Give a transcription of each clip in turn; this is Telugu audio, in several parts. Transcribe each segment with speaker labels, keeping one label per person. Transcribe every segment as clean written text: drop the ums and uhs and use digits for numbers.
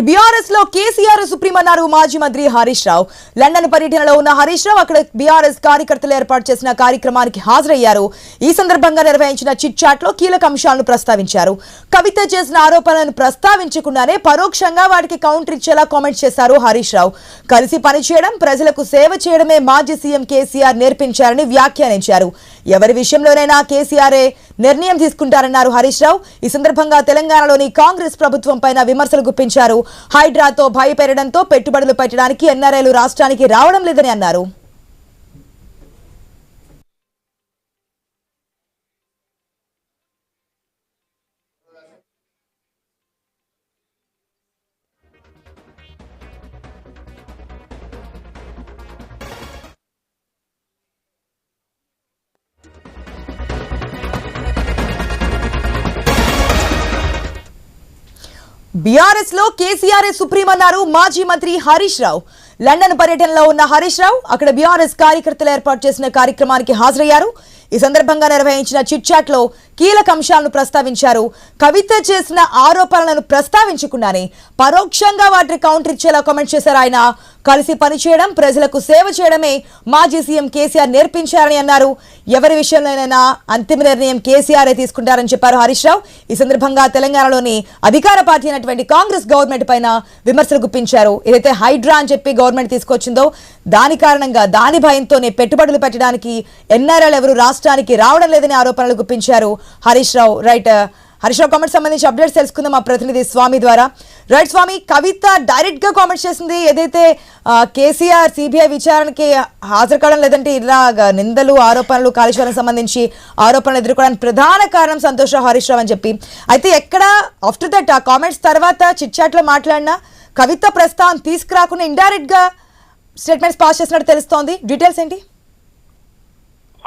Speaker 1: బీఆర్ఎస్ లో కేసీఆర్ సుప్రీం అన్నారు మాజీ మంత్రి హరీష్ రావు. లండన్ పర్యటనలో ఉన్న హరీష్ రావు అక్కడ బీఆర్ఎస్ కార్యకర్తలు ఏర్పాటు చేసిన కార్యక్రమానికి హాజరయ్యారు. ఈ సందర్భంగా నిర్వహించిన చిట్ చాట్ లో కీలక అంశాలను ప్రస్తావించారు. కవిత చేసిన ఆరోపణలను ప్రస్తావించకుండానే పరోక్షంగా వాటికి కౌంటర్ ఇచ్చేలా కామెంట్స్ చేశారు హరీష్ రావు. కలిసి పనిచేయడం, ప్రజలకు సేవ చేయడమే మాజీ సీఎం కేసీఆర్ నేర్పించారని వ్యాఖ్యానించారు. ఎవరి విషయంలోనైనా కేసీఆరే నిర్ణయం తీసుకుంటారన్నారు హరీష్ రావు. ఈ సందర్భంగా తెలంగాణలోని కాంగ్రెస్ ప్రభుత్వం పైన విమర్శలు గుప్పించారు. హైడ్రాతో భయపెరడంతో పెట్టుబడులు పెట్టడానికి ఎన్ఆర్ఐలు రాష్ట్రానికి రావడం లేదని అన్నారు. బీఆర్ఎస్ లో కేసీఆర్ సుప్రీం అన్నారు మాజీ మంత్రి హరీష్ రావు. లండన్ పర్యటనలో ఉన్న హరీష్ రావు అక్కడ బీఆర్ఎస్ కార్యకర్తలు ఏర్పాటు చేసిన కార్యక్రమానికి హాజరయ్యారు. ఈ సందర్భంగా నిర్వహించిన చిట్ చాట్ లో కీలక అంశాలను ప్రస్తావించారు. కవిత చేసిన ఆరోపణలను ప్రస్తావించకుండానే పరోక్షంగా వాటిని కౌంటర్ ఇచ్చేలా కామెంట్ చేశారు ఆయన. కలిసి పనిచేయడం, ప్రజలకు సేవ చేయడమే మాజీ సీఎం కేసీఆర్ నేర్పించారని అన్నారు. ఎవరి విషయంలోనైనా అంతిమ నిర్ణయం కేసీఆర్ తీసుకుంటారని చెప్పారు హరీష్ రావు. ఈ సందర్భంగా తెలంగాణలోని అధికార పార్టీ అయినటువంటి కాంగ్రెస్ గవర్నమెంట్ పైన విమర్శలు గుప్పించారు. ఏదైతే హైడ్రా అని చెప్పి గవర్నమెంట్ తీసుకొచ్చిందో దాని కారణంగా, దాని భయంతోనే పెట్టుబడులు పెట్టడానికి ఎన్ఆర్ఐలు ఎవరు రాష్ట్రానికి రావడం లేదని ఆరోపణలు గుప్పించారు హరీష్ రావు. రైట్, హరీష్ రావు కామెంట్స్ సంబంధించి అప్డేట్స్ తెలుసుకుందాం మా ప్రతినిధి స్వామి ద్వారా. రైట్ స్వామి, కవిత డైరెక్ట్ గా కామెంట్స్ చేసింది ఏదైతే కేసీఆర్ సిబిఐ విచారణకి హాజరు కావడం లేదంటే ఇలాగా నిందలు, ఆరోపణలు, కాళేశ్వరం సంబంధించి ఆరోపణలు ఎదుర్కోవడానికి ప్రధాన కారణం సంతోష్ హరీష్ రావు అని చెప్పి, అయితే ఎక్కడ ఆఫ్టర్ దట్ ఆ కామెంట్స్ తర్వాత చిట్ చాట్ లో మాట్లాడినా కవిత ప్రస్తావన తీసుకురాకుండా ఇండైరెక్ట్ గా స్టేట్మెంట్స్ పాస్ చేసినట్టు తెలుస్తోంది. డీటెయిల్స్ ఏంటి?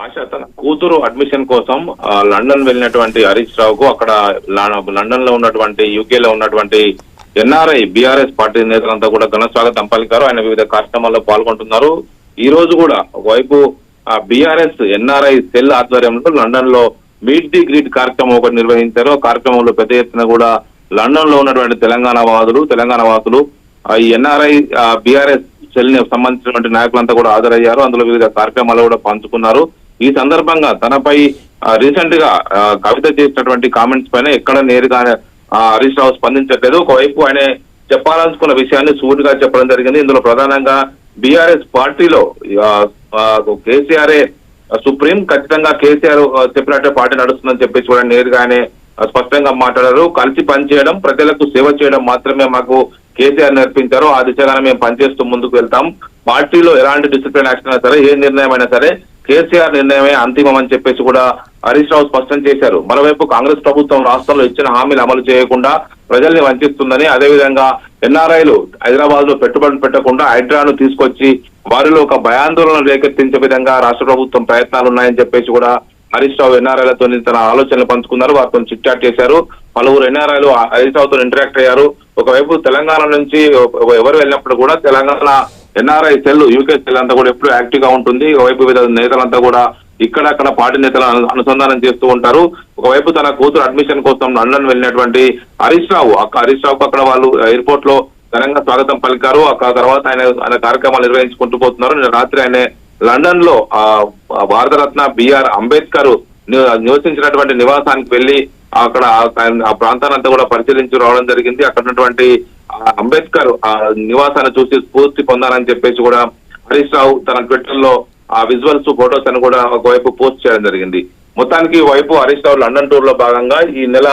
Speaker 2: ఆశ తన కూతురు అడ్మిషన్ కోసం లండన్ వెళ్ళినటువంటి హరీష్ రావుకు అక్కడ లండన్ లో ఉన్నటువంటి యూకేలో ఉన్నటువంటి ఎన్ఆర్ఐ బీఆర్ఎస్ పార్టీ నేతలంతా కూడా ఘన స్వాగతం పలికారు. ఆయన వివిధ కార్యక్రమాల్లో పాల్గొంటున్నారు. ఈ రోజు కూడా ఒకవైపు బీఆర్ఎస్ ఎన్ఆర్ఐ సెల్ ఆధ్వర్యంలో లండన్ లో మీట్ ది గ్రీట్ కార్యక్రమం ఒకటి నిర్వహించారు. ఆ కార్యక్రమంలో పెద్ద ఎత్తున కూడా లండన్ లో ఉన్నటువంటి తెలంగాణ వాసులు ఈ ఎన్ఆర్ఐ బీఆర్ఎస్ సెల్ ని సంబంధించినటువంటి నాయకులంతా కూడా హాజరయ్యారు. అందులో వివిధ కార్యక్రమాలు కూడా పంచుకున్నారు. ఈ సందర్భంగా తనపై రీసెంట్ గా కవిత చేసినటువంటి కామెంట్స్ పైన ఎక్కడ నేరుగా హరీష్ రావు స్పందించట్లేదు. ఒకవైపు ఆయన చెప్పాలనుకున్న విషయాన్ని సూటిగా చెప్పడం జరిగింది. ఇందులో ప్రధానంగా బీఆర్ఎస్ పార్టీలో కేసీఆర్ సుప్రీం, ఖచ్చితంగా కేసీఆర్ చెప్పినట్టే పార్టీ నడుస్తుందని చెప్పేసి కూడా నేరుగా ఆయన స్పష్టంగా మాట్లాడారు. కలిసి పనిచేయడం, ప్రజలకు సేవ చేయడం మాత్రమే మాకు కేసీఆర్ నేర్పించారు. ఆ దిశగానే మేము పనిచేస్తూ ముందుకు వెళ్తాం. పార్టీలో ఎలాంటి డిసిప్లిన్ యాక్షన్ అయినా సరే, ఏ నిర్ణయం అయినా సరే కేసీఆర్ నిర్ణయమే అంతిమం అని చెప్పేసి కూడా హరీష్ రావు స్పష్టం చేశారు. మరోవైపు కాంగ్రెస్ ప్రభుత్వం రాష్ట్రంలో ఇచ్చిన హామీలు అమలు చేయకుండా ప్రజల్ని వంచిస్తుందని, అదేవిధంగా ఎన్ఆర్ఐలు హైదరాబాద్ లో పెట్టుబడులు పెట్టకుండా హైడ్రాను తీసుకొచ్చి వారిలో ఒక భయాందోళన రేకెత్తించే విధంగా రాష్ట్ర ప్రభుత్వం ప్రయత్నాలు ఉన్నాయని చెప్పేసి కూడా హరీష్ రావు ఎన్ఆర్ఐలతో తన ఆలోచనలు పంచుకున్నారు. వారితో చిట్ చాట్ చేశారు. పలువురు ఎన్ఆర్ఐలు హరీష్ రావుతో ఇంటరాక్ట్ అయ్యారు. ఒకవైపు తెలంగాణ నుంచి ఎవరు వెళ్ళినప్పుడు కూడా Telangana NRI cell, UK cell అంతా కూడా ఎప్పుడు యాక్టివ్ గా ఉంటుంది. ఒకవైపు వివిధ నేతలంతా కూడా ఇక్కడక్కడ పార్టీ నేతలు అనుసంధానం చేస్తూ ఉంటారు. ఒకవైపు తన కూతురు అడ్మిషన్ కోసం లండన్ వెళ్ళినటువంటి హరీష్ రావుకు అక్కడ వాళ్ళు ఎయిర్పోర్ట్ లో ఘనంగా స్వాగతం పలికారు. ఆ తర్వాత ఆయన కార్యక్రమాలు నిర్వహించుకుంటూ పోతున్నారు. నిన్న రాత్రి ఆయన లండన్ లో భారతరత్న బిఆర్ అంబేద్కర్ నివసించినటువంటి నివాసానికి వెళ్లి అక్కడ ఆ ప్రాంతాన్ని అంతా కూడా పరిశీలించి రావడం జరిగింది. అక్కడ ఉన్నటువంటి అంబేద్కర్ నివాసాన్ని చూసి స్ఫూర్తి పొందాలని చెప్పేసి కూడా హరీష్ రావు తన ట్విట్టర్ లో ఆ విజువల్స్, ఫొటోస్ అని కూడా ఒకవైపు పోస్ట్ చేయడం జరిగింది. మొత్తానికి వైపు హరీష్ రావు లండన్ టూర్ లో భాగంగా ఈ నెల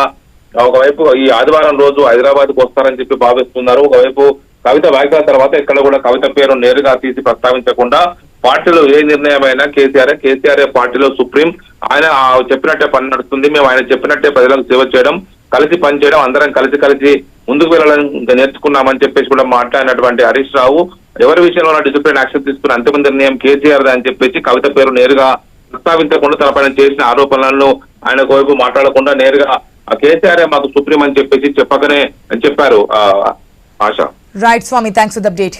Speaker 2: ఒకవైపు ఈ ఆదివారం రోజు హైదరాబాద్ కు వస్తారని చెప్పి భావిస్తున్నారు. ఒకవైపు కవిత వ్యాఖ్యల తర్వాత ఇక్కడ కూడా కవిత పేరు నేరుగా తీసి ప్రస్తావించకుండా పార్టీలో ఏ నిర్ణయమైనా కేసీఆర్ పార్టీలో సుప్రీం, ఆయన చెప్పినట్టే పని నడుస్తుంది, మేము ఆయన చెప్పినట్టే ప్రజలకు సేవ చేయడం, కలిసి పనిచేయడం, అందరం కలిసి ముందుకు వెళ్ళాలని నేర్చుకున్నామని చెప్పేసి కూడా మాట్లాడినటువంటి హరీష్ రావు ఎవరి విషయంలో డిసిప్లిన్ యాక్షన్ తీసుకున్న అంతిమ నిర్ణయం కేసీఆర్ అని చెప్పేసి కవిత పేరు నేరుగా ప్రస్తావించకుండా తనపైన చేసిన ఆరోపణలను ఆయన వైపు మాట్లాడకుండా నేరుగా కేసీఆర్ మాకు సుప్రీం అని చెప్పేసి చెప్పకనే అని చెప్పారు. ఆశ.
Speaker 1: రైట్ స్వామి, థ్యాంక్స్ ఫర్ ద అప్డేట్.